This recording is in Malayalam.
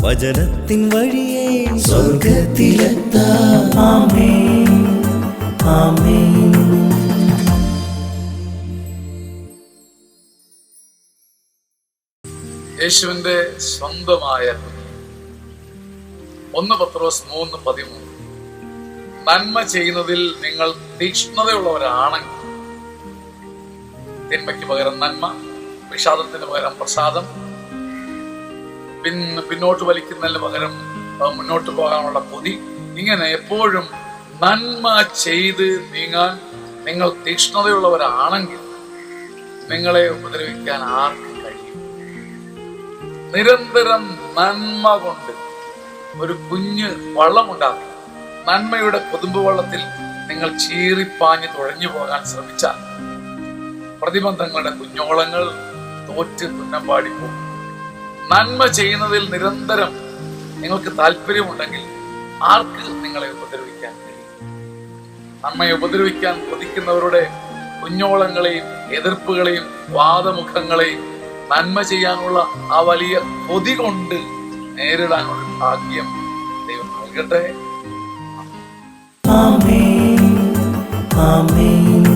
വചനത്തിൻ വഴിയേ സ്വർഗത്തിലെത്താം. ആമേൻ, ആമേൻ. യേശുവിന്റെ സ്വന്തമായ 1 പത്രോസ് 3:13 നന്മ ചെയ്യുന്നതിൽ നിങ്ങൾ തീക്ഷ്ണതയുള്ളവരാണെങ്കിൽ തിന്മയ്ക്ക് പകരം നന്മ, വിഷാദത്തിന് പകരം പ്രസാദം, പിന്നോട്ട് വലിക്കുന്നതിന് പകരം മുന്നോട്ട് പോകാനുള്ള കൊതി, ഇങ്ങനെ എപ്പോഴും നന്മ ചെയ്ത് നീങ്ങാൻ നിങ്ങൾ തീക്ഷ്ണതയുള്ളവരാണെങ്കിൽ നിങ്ങളെ ഉപദ്രവിക്കാൻ ആർക്കും കഴിയും. നിരന്തരം നന്മ കൊണ്ട് ഒരു കുഞ്ഞ് വള്ളമുണ്ടാക്കി നന്മയുടെ കൊതുമ്പ് വള്ളത്തിൽ നിങ്ങൾ ചീറിപ്പാഞ്ഞ് തുഴഞ്ഞു പോകാൻ ശ്രമിച്ചാൽ പ്രതിബന്ധങ്ങളുടെ കുഞ്ഞോളങ്ങൾ തോറ്റ് തുന്നമ്പാടി പോകും. നന്മ ചെയ്യുന്നതിൽ നിരന്തരം നിങ്ങൾക്ക് താല്പര്യമുണ്ടെങ്കിൽ ആർക്ക് നിങ്ങളെ ഉപദ്രവിക്കാൻ കഴിയും? നന്മയെ ഉപദ്രവിക്കാൻ കൊതിക്കുന്നവരുടെ കുഞ്ഞോളങ്ങളെയും എതിർപ്പുകളെയും വാദമുഖങ്ങളെയും നന്മ ചെയ്യാനുള്ള ആ വലിയ കൊതി കൊണ്ട് നേരിടാനുള്ള ഭാഗ്യം ദൈവം നൽകട്ടെ. ആമേൻ, ആമേൻ.